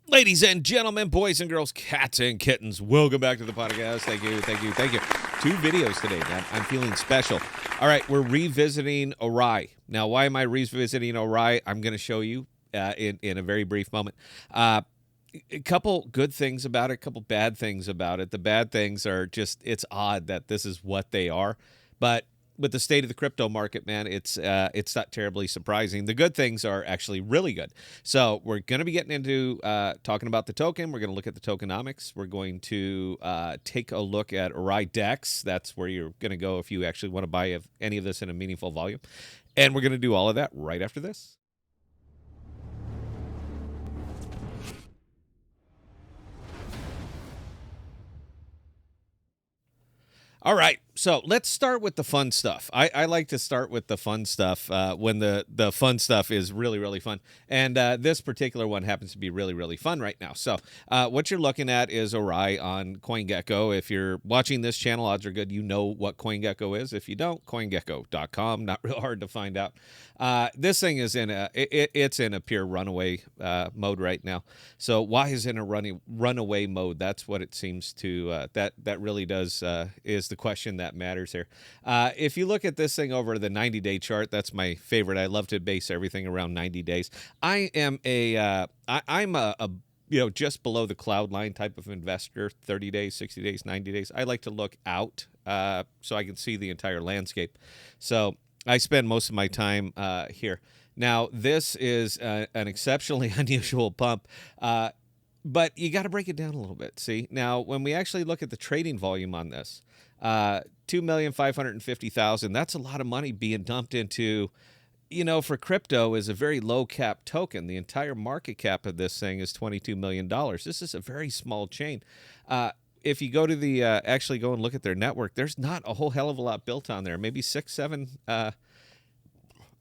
Ladies and gentlemen, boys and girls, cats and kittens, welcome back to the podcast. Thank you, thank you, thank you. 2 videos today, man. I'm feeling special. All right, we're revisiting ORAI. Now, why am I revisiting ORAI? I'm going to show you in a very brief moment. A couple good things about it, a couple bad things about it. The bad things are just, it's odd that this is what they are. But with the state of the crypto market, man, it's not terribly surprising. The good things are actually really good. So we're going to be getting into talking about the token. We're going to look at the tokenomics. We're going to take a look at Rydex. That's where you're going to go if you actually want to buy any of this in a meaningful volume. And we're going to do all of that right after this. All right, so let's start with the fun stuff. I like to start with the fun stuff when the fun stuff is really, really fun. And this particular one happens to be really, really fun right now. So what you're looking at is ORAI on CoinGecko. If you're watching this channel, odds are good you know what CoinGecko is. If you don't, CoinGecko.com, not real hard to find out. This thing is in it's in a pure runaway mode right now. So why is it in a runaway mode? That's what it seems to, that really does, is the question that matters here. If you look at this thing over the 90-day chart, that's my favorite. I love to base everything around 90 days. I am I'm a just below the cloud line type of investor, 30 days, 60 days, 90 days. I like to look out so I can see the entire landscape. So I spend most of my time here. Now, this is an exceptionally unusual pump, but you got to break it down a little bit. See, now, when we actually look at the trading volume on this, 2,550,000, that's a lot of money being dumped into, for crypto is a very low cap token. The entire market cap of this thing is $22 million. This is a very small chain. If you go to the, actually go and look at their network, there's not a whole hell of a lot built on there. Maybe 6, 7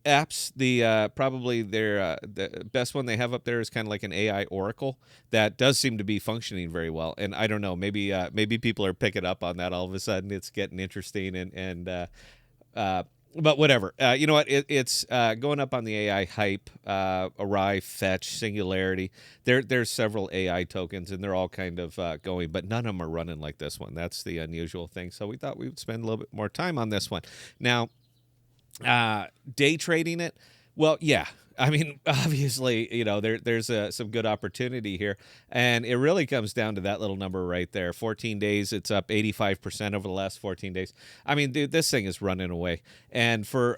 apps. Probably the best one they have up there is kind of like an AI Oracle that does seem to be functioning very well. And I don't know, maybe people are picking up on that all of a sudden. It's getting interesting but whatever. You know what? It's going up on the AI hype, ORAI, Fetch, Singularity. There's several AI tokens, and they're all kind of going, but none of them are running like this one. That's the unusual thing. So we thought we would spend a little bit more time on this one. Now, day trading it, well, yeah. I mean, obviously, there's some good opportunity here, and it really comes down to that little number right there. 14 days, it's up 85% over the last 14 days. I mean, dude, this thing is running away. And for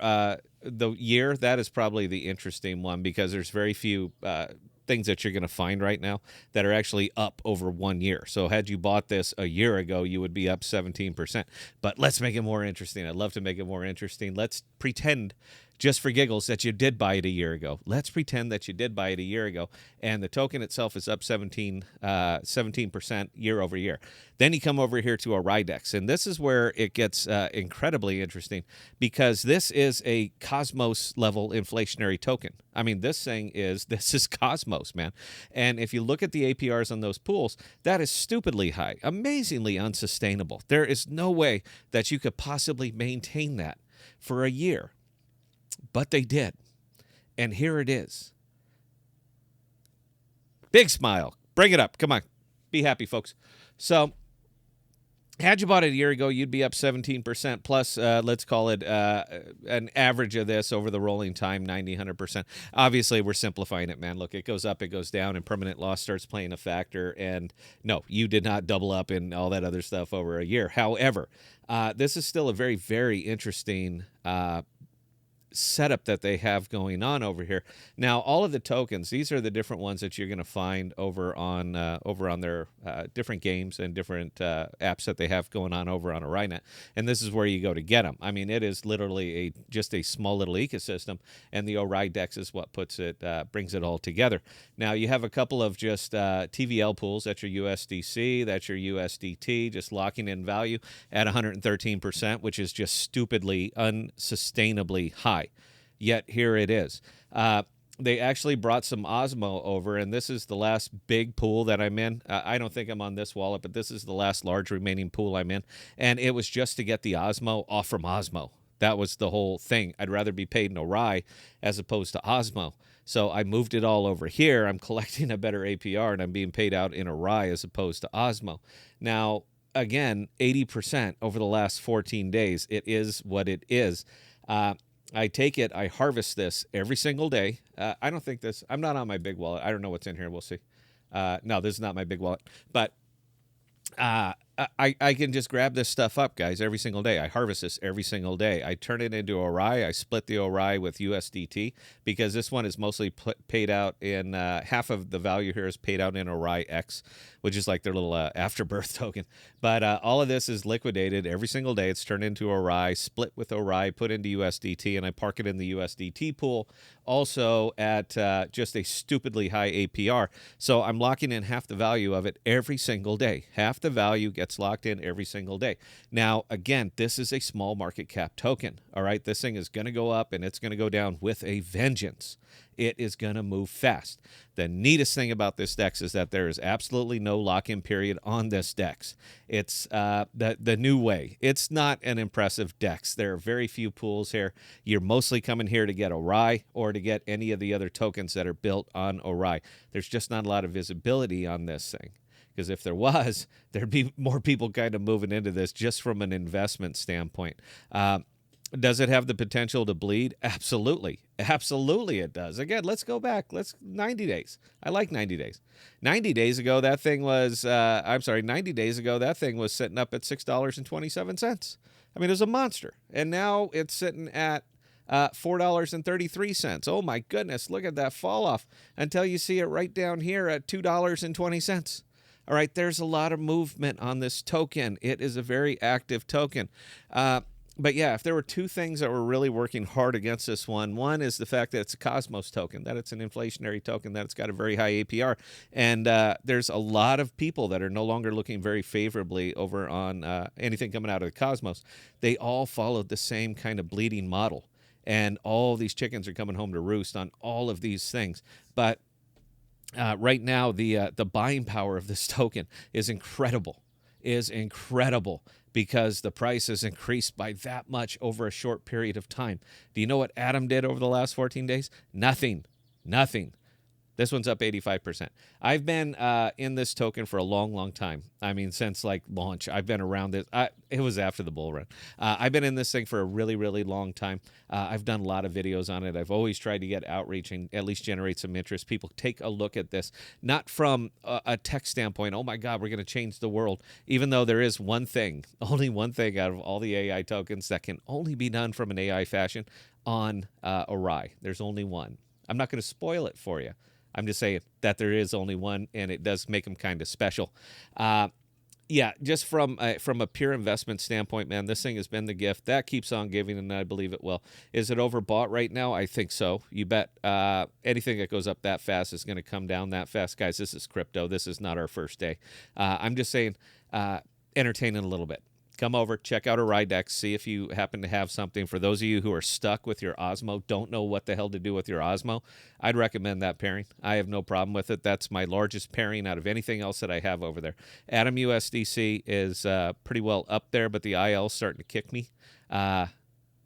the year, that is probably the interesting one because there's very few things that you're going to find right now that are actually up over 1 year. So had you bought this a year ago, you would be up 17%. But let's make it more interesting. I'd love to make it more interesting. Let's pretend just for giggles that you did buy it a year ago. Let's pretend that you did buy it a year ago, and the token itself is up 17% year over year. Then you come over here to a Rydex, and this is where it gets incredibly interesting because this is a Cosmos level inflationary token. I mean, this is Cosmos, man. And if you look at the APRs on those pools, that is stupidly high, amazingly unsustainable. There is no way that you could possibly maintain that for a year. But they did. And here it is. Big smile. Bring it up. Come on. Be happy, folks. So, had you bought it a year ago, you'd be up 17% plus, let's call it an average of this over the rolling time, 90, 100%. Obviously, we're simplifying it, man. Look, it goes up, it goes down, and permanent loss starts playing a factor. And no, you did not double up and all that other stuff over a year. However, this is still a very, very interesting setup that they have going on over here. Now, all of the tokens, these are the different ones that you're going to find over on their different games and different apps that they have going on over on ORAINet. And this is where you go to get them. I mean, it is literally just a small little ecosystem, and the ORAIDEX is what brings it all together. Now, you have a couple of just TVL pools. That's your USDC, that's your USDT, just locking in value at 113%, which is just stupidly, unsustainably high. Yet here it is. They actually brought some Osmo over, and this is the last big pool that I'm in. I don't think I'm on this wallet, but this is the last large remaining pool I'm in. And it was just to get the Osmo off from Osmo. That was the whole thing. I'd rather be paid in ORAI as opposed to Osmo. So I moved it all over here. I'm collecting a better APR, and I'm being paid out in ORAI as opposed to Osmo. Now, again, 80% over the last 14 days. It is what it is. I take it, I harvest this every single day. I don't think this, I'm not on my big wallet. I don't know what's in here. We'll see. No, this is not my big wallet. But I can just grab this stuff up, guys, every single day. I harvest this every single day. I turn it into ORAI. I split the ORAI with USDT because this one is mostly paid out in half of the value here is paid out in ORAIX, which is like their little afterbirth token. But all of this is liquidated every single day. It's turned into ORAI, split with ORAI, put into USDT, and I park it in the USDT pool, also at just a stupidly high APR. So I'm locking in half the value of it every single day. Half the value gets locked in every single day. Now, again, this is a small market cap token. All right, this thing is going to go up and it's going to go down with a vengeance. It is going to move fast. The neatest thing about this DEX is that there is absolutely no lock-in period on this DEX. It's the new way. It's not an impressive DEX. There are very few pools here. You're mostly coming here to get ORAI or to get any of the other tokens that are built on ORAI. There's just not a lot of visibility on this thing. Because if there was, there'd be more people kind of moving into this just from an investment standpoint. Does it have the potential to bleed? Absolutely. Absolutely it does. Again, let's go back. 90 days. I like 90 days. 90 days ago, that thing was, 90 days ago, that thing was sitting up at $6.27. I mean, it was a monster. And now it's sitting at $4.33. Oh my goodness, look at that fall off until you see it right down here at $2.20. All right, there's a lot of movement on this token. It is a very active token. But yeah, if there were two things that were really working hard against this one is the fact that it's a Cosmos token, that it's an inflationary token, that it's got a very high APR. And there's a lot of people that are no longer looking very favorably over on anything coming out of the Cosmos. They all followed the same kind of bleeding model. And all these chickens are coming home to roost on all of these things. But right now, the buying power of this token is incredible, because the price has increased by that much over a short period of time. Do you know what Atom did over the last 14 days? Nothing. This one's up 85%. I've been in this token for a long, long time. I mean, since like launch, I've been around this. It was after the bull run. I've been in this thing for a really, really long time. I've done a lot of videos on it. I've always tried to get outreach and at least generate some interest. People take a look at this, not from a tech standpoint. Oh my God, we're going to change the world. Even though there is one thing, only one thing out of all the AI tokens that can only be done from an AI fashion on ORAI. There's only one. I'm not going to spoil it for you. I'm just saying that there is only one, and it does make them kind of special. Yeah, just from a pure investment standpoint, man, this thing has been the gift. That keeps on giving, and I believe it will. Is it overbought right now? I think so. You bet anything that goes up that fast is going to come down that fast. Guys, this is crypto. This is not our first day. I'm just saying entertain it a little bit. Come over, check out a Rydex, see if you happen to have something. For those of you who are stuck with your Osmo, don't know what the hell to do with your Osmo, I'd recommend that pairing. I have no problem with it. That's my largest pairing out of anything else that I have over there. Atom USDC is pretty well up there, but the IL's starting to kick me.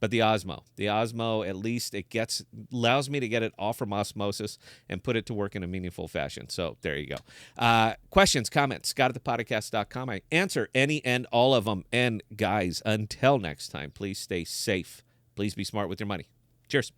But the Osmo, at least it allows me to get it off from osmosis and put it to work in a meaningful fashion. So there you go. Questions, comments, Scott@ThePodocasts.com. I answer any and all of them. And guys, until next time, please stay safe. Please be smart with your money. Cheers.